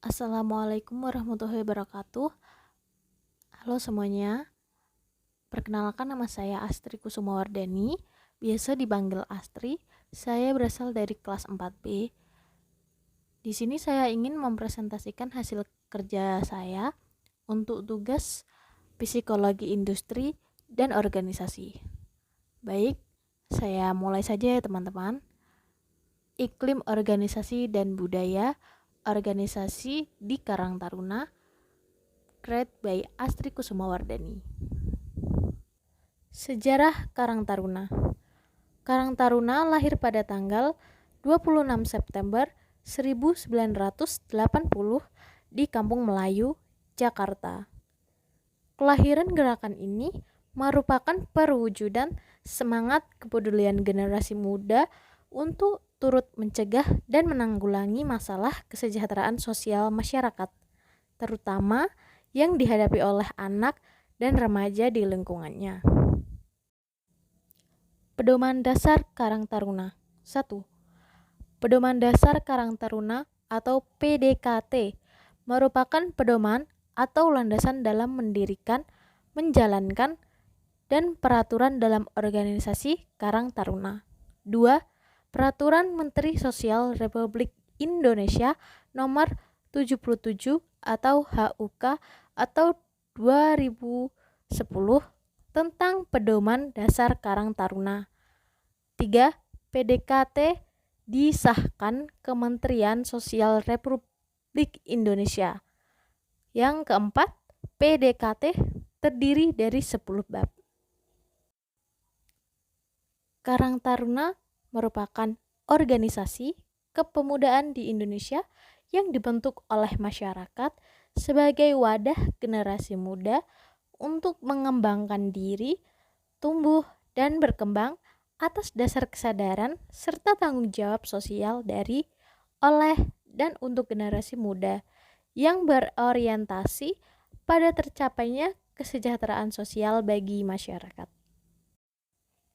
Assalamualaikum warahmatullahi wabarakatuh. Halo semuanya, perkenalkan nama saya Astri Kusumawardani, biasa dipanggil Astri. Saya berasal dari kelas 4B. Di sini saya ingin mempresentasikan hasil kerja saya untuk tugas psikologi industri dan organisasi. Baik, saya mulai saja ya teman-teman. Iklim organisasi dan budaya organisasi di Karang Taruna, created by Astri Kusumawardani. Sejarah Karang Taruna. Karang Taruna lahir pada tanggal 26 September 1980 di Kampung Melayu, Jakarta. Kelahiran gerakan ini merupakan perwujudan semangat kepedulian generasi muda untuk turut mencegah dan menanggulangi masalah kesejahteraan sosial masyarakat, terutama yang dihadapi oleh anak dan remaja di lingkungannya. Pedoman dasar Karang Taruna. 1. Pedoman dasar Karang Taruna atau PDKT merupakan pedoman atau landasan dalam mendirikan, menjalankan, dan peraturan dalam organisasi Karang Taruna. 2. Peraturan Menteri Sosial Republik Indonesia Nomor 77 atau HUK atau 2010 tentang Pedoman Dasar Karang Taruna. 3. PDKT disahkan Kementerian Sosial Republik Indonesia. Yang keempat, PDKT terdiri dari 10 bab. Karang Taruna merupakan organisasi kepemudaan di Indonesia yang dibentuk oleh masyarakat sebagai wadah generasi muda untuk mengembangkan diri, tumbuh, dan berkembang atas dasar kesadaran serta tanggung jawab sosial dari, oleh, dan untuk generasi muda yang berorientasi pada tercapainya kesejahteraan sosial bagi masyarakat.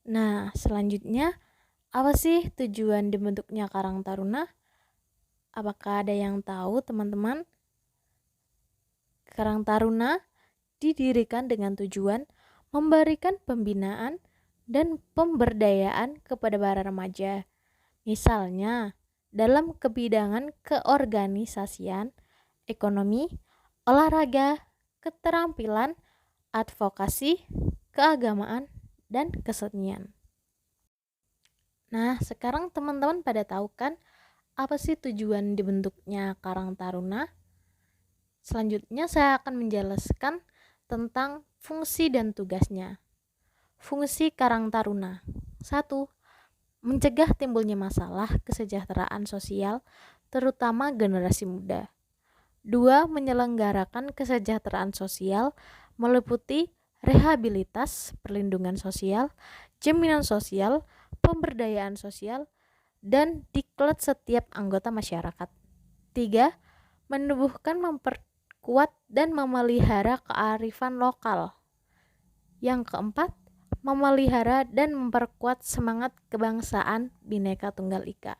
Nah, selanjutnya, apa sih tujuan dibentuknya Karang Taruna? Apakah ada yang tahu, teman-teman? Karang Taruna didirikan dengan tujuan memberikan pembinaan dan pemberdayaan kepada para remaja. Misalnya, dalam kebidangan keorganisasian, ekonomi, olahraga, keterampilan, advokasi, keagamaan, dan kesenian. Nah, sekarang teman-teman pada tahu kan apa sih tujuan dibentuknya Karang Taruna? Selanjutnya saya akan menjelaskan tentang fungsi dan tugasnya. Fungsi Karang Taruna. 1. Mencegah timbulnya masalah kesejahteraan sosial terutama generasi muda. 2. Menyelenggarakan kesejahteraan sosial meliputi rehabilitas, perlindungan sosial, jaminan sosial, pemberdayaan sosial, dan diklat setiap anggota masyarakat. 3. Menumbuhkan, memperkuat, dan memelihara kearifan lokal. Yang keempat, memelihara dan memperkuat semangat kebangsaan Bhinneka Tunggal Ika.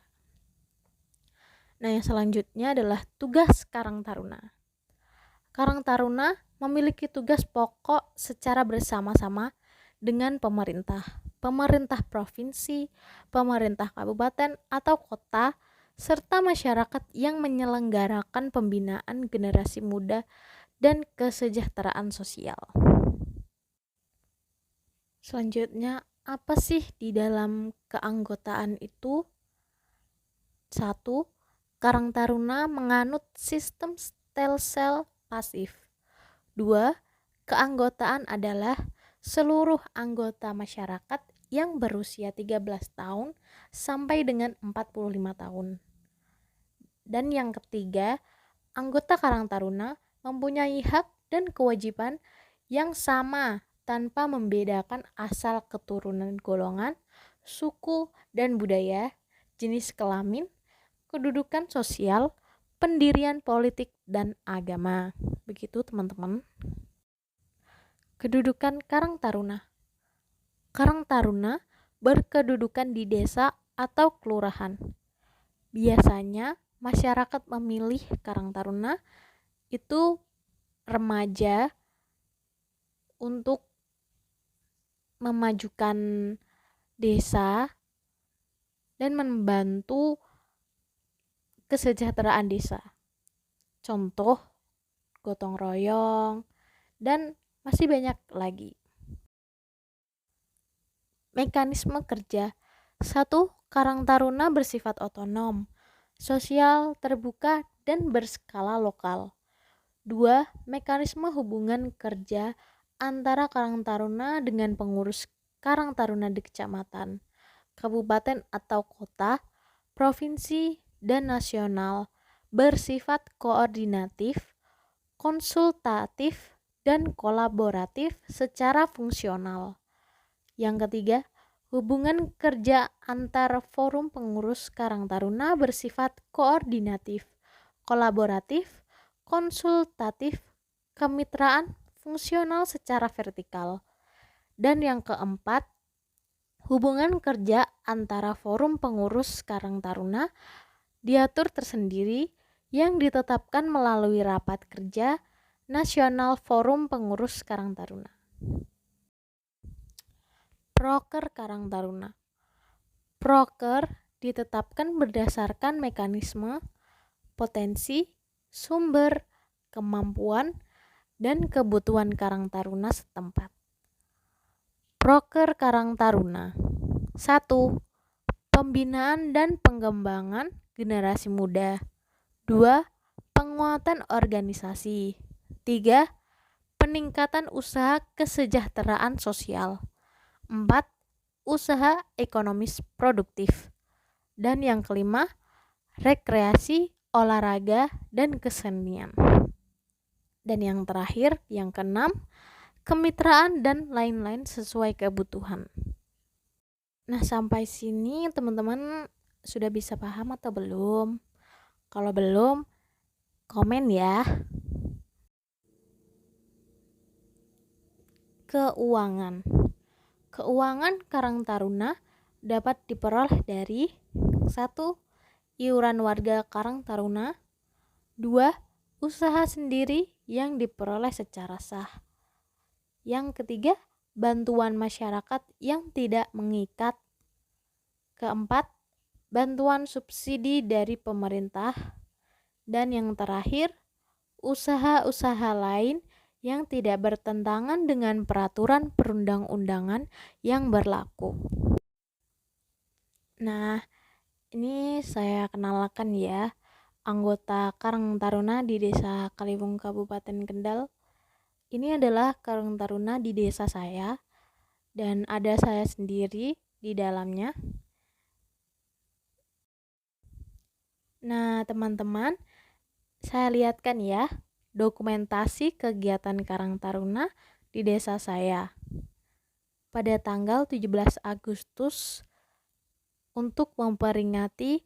Nah, yang selanjutnya adalah tugas Karang Taruna. Karang Taruna memiliki tugas pokok secara bersama-sama dengan pemerintah provinsi, pemerintah kabupaten atau kota, serta masyarakat yang menyelenggarakan pembinaan generasi muda dan kesejahteraan sosial. Selanjutnya, apa sih di dalam keanggotaan itu? 1. Karang Taruna menganut sistem sel pasif. 2. Keanggotaan adalah seluruh anggota masyarakat yang berusia 13 tahun sampai dengan 45 tahun. Dan yang ketiga, anggota Karang Taruna mempunyai hak dan kewajiban yang sama tanpa membedakan asal keturunan, golongan, suku dan budaya, jenis kelamin, kedudukan sosial, pendirian politik, dan agama. Begitu teman-teman. Kedudukan Karang Taruna. Karang Taruna berkedudukan di desa atau kelurahan. Biasanya masyarakat memilih Karang Taruna itu remaja untuk memajukan desa dan membantu kesejahteraan desa. Contoh gotong royong dan masih banyak lagi. Mekanisme kerja. 1. Karang Taruna bersifat otonom, sosial, terbuka, dan berskala lokal. 2. Mekanisme hubungan kerja antara Karang Taruna dengan pengurus Karang Taruna di kecamatan, kabupaten atau kota, provinsi, dan nasional bersifat koordinatif, konsultatif, dan kolaboratif secara fungsional. Yang ketiga, hubungan kerja antar forum pengurus Karang Taruna bersifat koordinatif, kolaboratif, konsultatif, kemitraan, fungsional secara vertikal. Dan yang keempat, hubungan kerja antara forum pengurus Karang Taruna diatur tersendiri yang ditetapkan melalui rapat kerja nasional forum pengurus Karang Taruna. Proker Karang Taruna. Proker ditetapkan berdasarkan mekanisme, potensi, sumber, kemampuan, dan kebutuhan Karang Taruna setempat. Proker Karang Taruna. 1. Pembinaan dan pengembangan generasi muda. 2. Penguatan organisasi. 3. Peningkatan usaha kesejahteraan sosial. 4. Usaha ekonomis produktif. Dan yang kelima, rekreasi, olahraga, dan kesenian. Dan yang terakhir, yang keenam, kemitraan dan lain-lain sesuai kebutuhan. Nah, sampai sini teman-teman sudah bisa paham atau belum? Kalau belum, komen ya. Keuangan. Keuangan Karang Taruna dapat diperoleh dari 1. Iuran warga Karang Taruna. 2. Usaha sendiri yang diperoleh secara sah. Yang ketiga, bantuan masyarakat yang tidak mengikat. Keempat, bantuan subsidi dari pemerintah. Dan yang terakhir, usaha-usaha lain yang tidak bertentangan dengan peraturan perundang-undangan yang berlaku. Nah, ini saya kenalkan ya, anggota Karang Taruna di Desa Kaliwung Kabupaten Kendal. Ini adalah Karang Taruna di desa saya dan ada saya sendiri di dalamnya. Nah, teman-teman, saya lihatkan ya dokumentasi kegiatan Karang Taruna di desa saya pada tanggal 17 Agustus untuk memperingati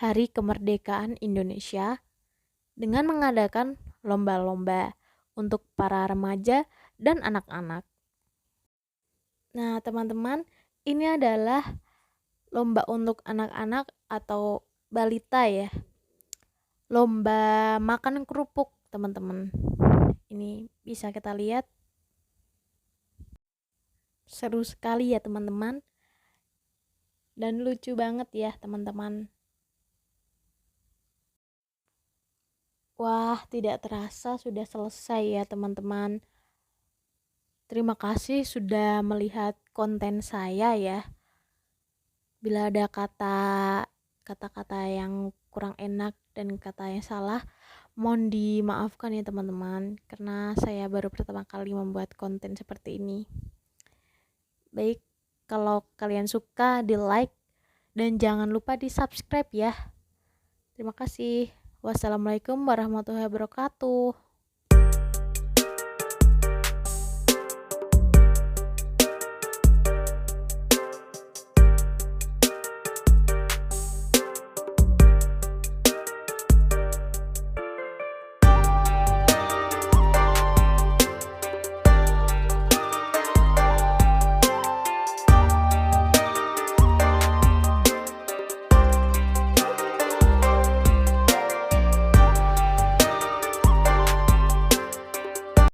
Hari Kemerdekaan Indonesia dengan mengadakan lomba-lomba untuk para remaja dan anak-anak. Nah, teman-teman, ini adalah lomba untuk anak-anak atau balita ya. Lomba makan kerupuk, teman-teman. Ini bisa kita lihat. Seru sekali ya, teman-teman. Dan lucu banget ya, teman-teman. Wah, tidak terasa sudah selesai ya, teman-teman. Terima kasih sudah melihat konten saya ya. Bila ada kata-kata yang kurang enak dan kata yang salah, mohon dimaafkan ya teman-teman, karena saya baru pertama kali membuat konten seperti ini. Baik, kalau kalian suka di like dan jangan lupa di subscribe ya. Terima kasih. Wassalamualaikum warahmatullahi wabarakatuh.